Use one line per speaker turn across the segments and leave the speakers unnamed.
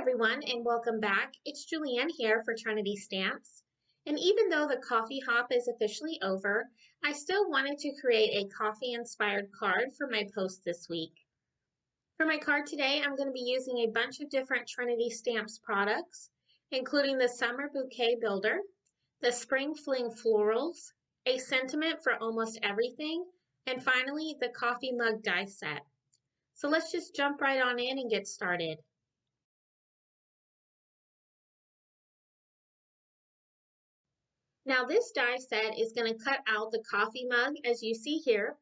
everyone, and welcome back. It's Julianne here for Trinity Stamps. And even though the coffee hop is officially over, I still wanted to create a coffee-inspired card for my post this week. For my card today, I'm going to be using a bunch of different Trinity Stamps products, including the Summer Bouquet Builder, the Spring Fling Florals, a sentiment for almost everything, and finally, the Coffee Mug die set. So let's just jump right on in and get started. Now this die set is going to cut out the coffee mug as you see here,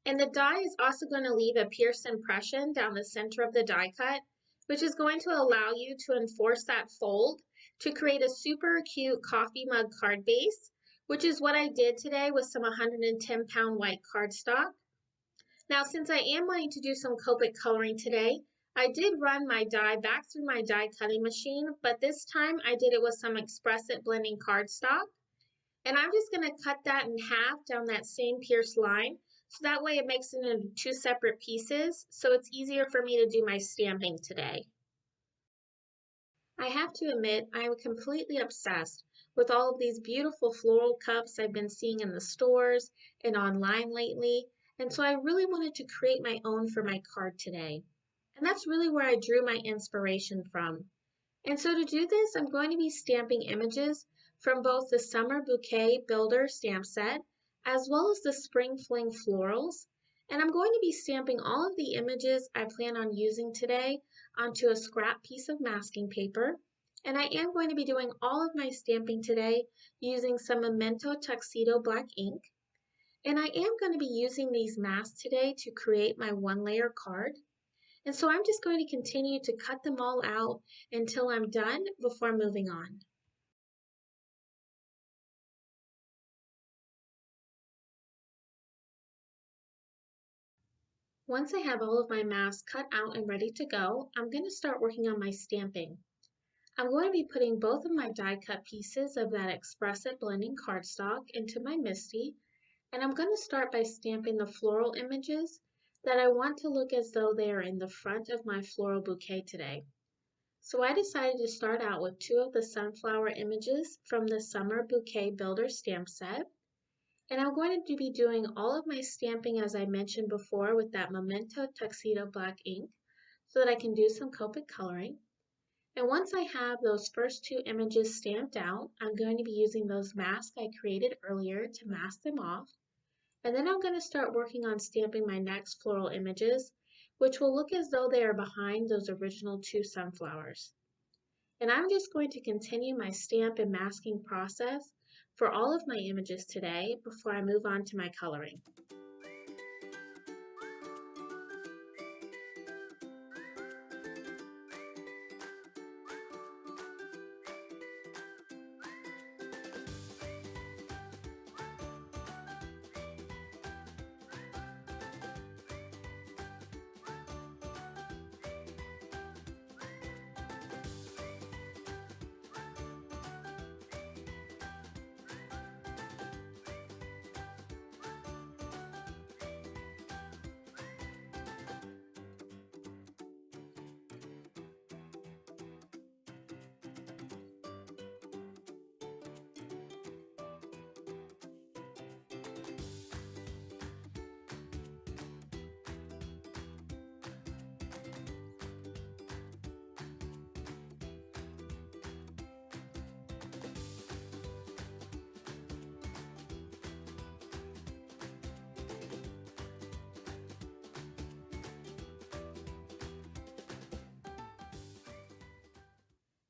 and the die is also going to leave a pierced impression down the center of the die cut, which is going to allow you to enforce that fold to create a super cute coffee mug card base, which is what I did today with some 110-pound white cardstock. Now since I am wanting to do some Copic coloring today, I did run my die back through my die cutting machine, but this time I did it with some Express It blending cardstock. And I'm just going to cut that in half down that same pierced line, so that way it makes it into two separate pieces, so it's easier for me to do my stamping today. I have to admit, I am completely obsessed with all of these beautiful floral cups I've been seeing in the stores and online lately, and so I really wanted to create my own for my card today. And that's really where I drew my inspiration from. And so to do this, I'm going to be stamping images from both the Summer Bouquet Builder stamp set as well as the Spring Fling Florals. And I'm going to be stamping all of the images I plan on using today onto a scrap piece of masking paper. And I am going to be doing all of my stamping today using some Memento Tuxedo black ink. And I am going to be using these masks today to create my one-layer card. And so I'm just going to continue to cut them all out until I'm done before moving on. Once I have all of my masks cut out and ready to go, I'm going to start working on my stamping. I'm going to be putting both of my die cut pieces of that Express It blending cardstock into my MISTI, and I'm going to start by stamping the floral images that I want to look as though they are in the front of my floral bouquet today. So I decided to start out with two of the sunflower images from the Summer Bouquet Builder stamp set. And I'm going to be doing all of my stamping as I mentioned before with that Memento Tuxedo black ink so that I can do some Copic coloring. And once I have those first two images stamped out, I'm going to be using those masks I created earlier to mask them off. And then I'm going to start working on stamping my next floral images, which will look as though they are behind those original two sunflowers. And I'm just going to continue my stamp and masking process for all of my images today before I move on to my coloring.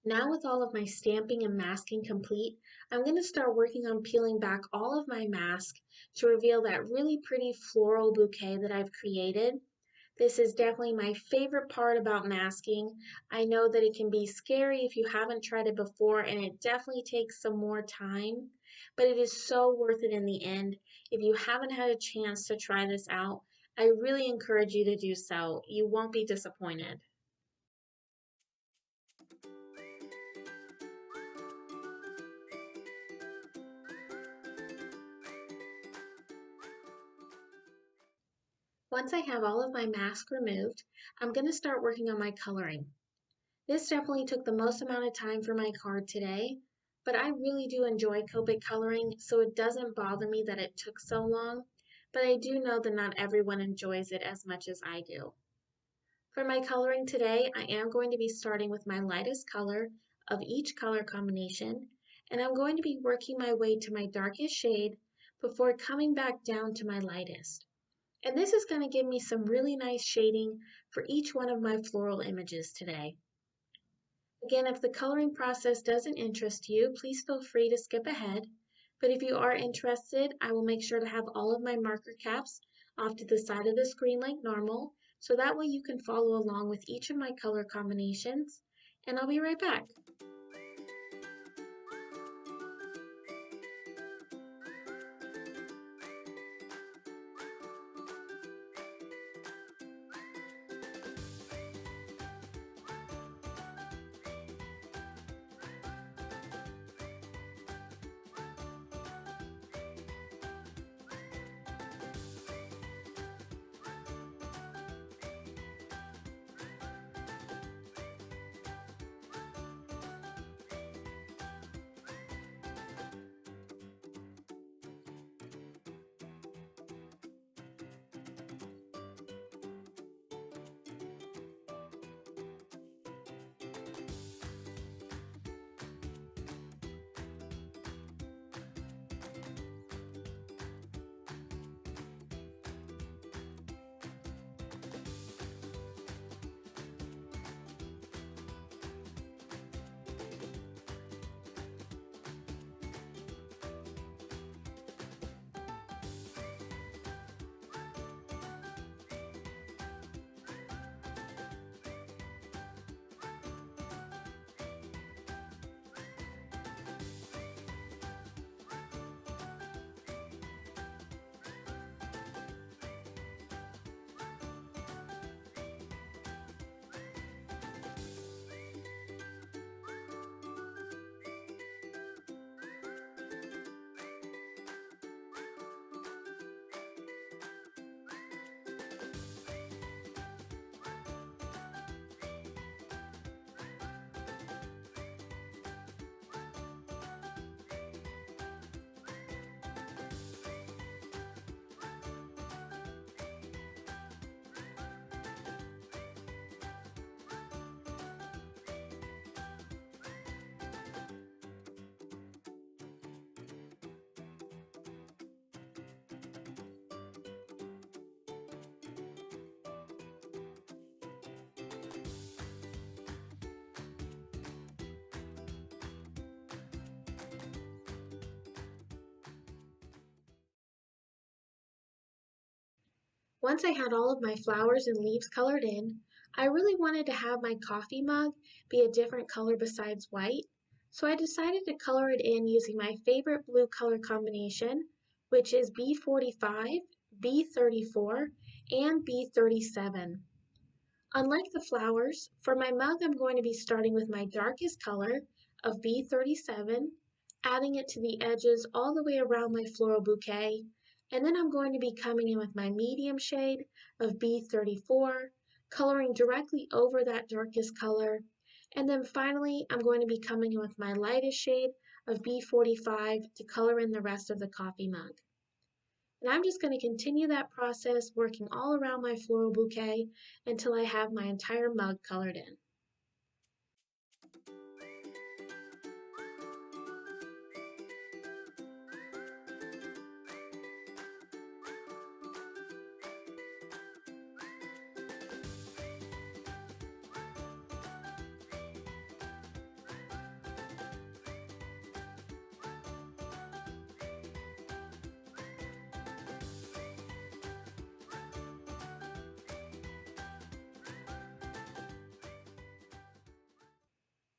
Now with all of my stamping and masking complete, I'm going to start working on peeling back all of my mask to reveal that really pretty floral bouquet that I've created. This is definitely my favorite part about masking. I know that it can be scary if you haven't tried it before, and it definitely takes some more time, but it is so worth it in the end. If you haven't had a chance to try this out, I really encourage you to do so. You won't be disappointed. Once I have all of my mask removed, I'm going to start working on my coloring. This definitely took the most amount of time for my card today, but I really do enjoy Copic coloring, so it doesn't bother me that it took so long, but I do know that not everyone enjoys it as much as I do. For my coloring today, I am going to be starting with my lightest color of each color combination, and I'm going to be working my way to my darkest shade before coming back down to my lightest. And this is going to give me some really nice shading for each one of my floral images today. Again, if the coloring process doesn't interest you, please feel free to skip ahead. But if you are interested, I will make sure to have all of my marker caps off to the side of the screen like normal, so that way you can follow along with each of my color combinations. And I'll be right back. Once I had all of my flowers and leaves colored in, I really wanted to have my coffee mug be a different color besides white, so I decided to color it in using my favorite blue color combination, which is B45, B34, and B37. Unlike the flowers, for my mug I'm going to be starting with my darkest color of B37, adding it to the edges all the way around my floral bouquet, and then I'm going to be coming in with my medium shade of B34, coloring directly over that darkest color, and then finally I'm going to be coming in with my lightest shade of B45 to color in the rest of the coffee mug. And I'm just going to continue that process working all around my floral bouquet until I have my entire mug colored in.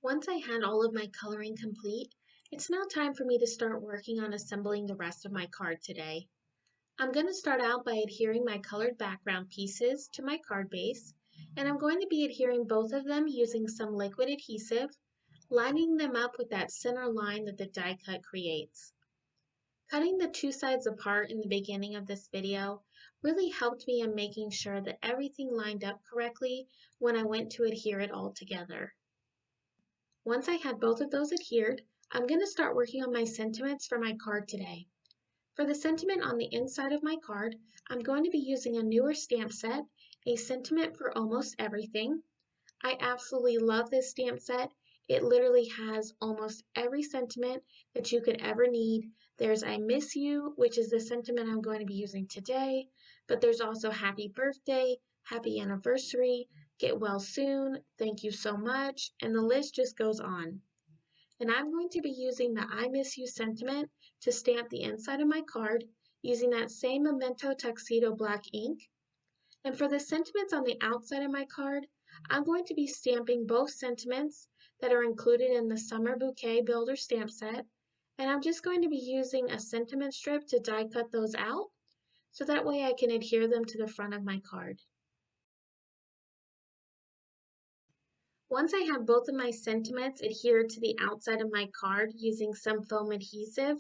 Once I had all of my coloring complete, it's now time for me to start working on assembling the rest of my card today. I'm going to start out by adhering my colored background pieces to my card base, and I'm going to be adhering both of them using some liquid adhesive, lining them up with that center line that the die cut creates. Cutting the two sides apart in the beginning of this video really helped me in making sure that everything lined up correctly when I went to adhere it all together. Once I had both of those adhered, I'm going to start working on my sentiments for my card today. For the sentiment on the inside of my card, I'm going to be using a newer stamp set, a sentiment for almost everything. I absolutely love this stamp set. It literally has almost every sentiment that you could ever need. There's I miss you, which is the sentiment I'm going to be using today, but there's also happy birthday, happy anniversary, get well soon, thank you so much, and the list just goes on. And I'm going to be using the I miss you sentiment to stamp the inside of my card using that same Memento Tuxedo black ink. And for the sentiments on the outside of my card, I'm going to be stamping both sentiments that are included in the Summer Bouquet Builder stamp set. And I'm just going to be using a sentiment strip to die cut those out, so that way I can adhere them to the front of my card. Once I have both of my sentiments adhered to the outside of my card using some foam adhesive,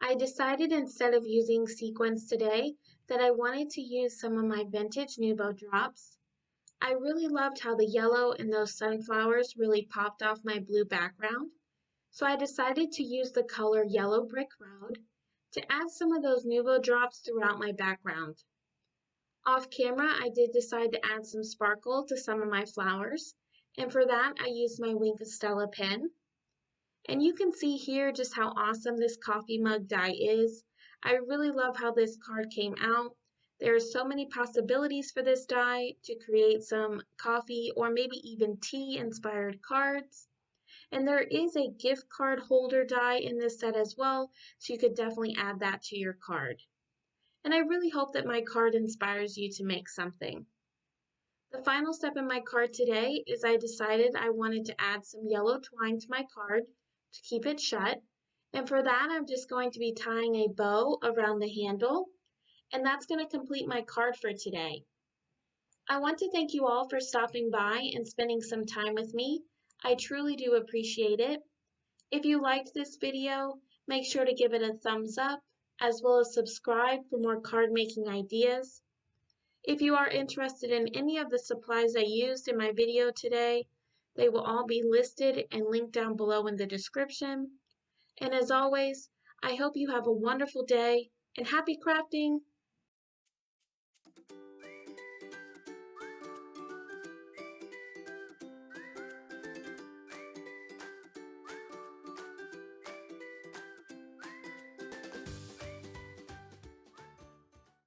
I decided instead of using sequins today that I wanted to use some of my vintage Nuvo drops. I really loved how the yellow and those sunflowers really popped off my blue background, so I decided to use the color Yellow Brick Road to add some of those Nuvo drops throughout my background. Off camera, I did decide to add some sparkle to some of my flowers, and for that I used my Wink of Stella pen. And you can see here just how awesome this coffee mug die is. I really love how this card came out. There are so many possibilities for this die to create some coffee or maybe even tea inspired cards. And there is a gift card holder die in this set as well, so you could definitely add that to your card. And I really hope that my card inspires you to make something. The final step in my card today is I decided I wanted to add some yellow twine to my card to keep it shut. And for that, I'm just going to be tying a bow around the handle. And that's going to complete my card for today. I want to thank you all for stopping by and spending some time with me. I truly do appreciate it. If you liked this video, make sure to give it a thumbs up, as well as subscribe for more card making ideas. If you are interested in any of the supplies I used in my video today, they will all be listed and linked down below in the description. And as always, I hope you have a wonderful day and happy crafting!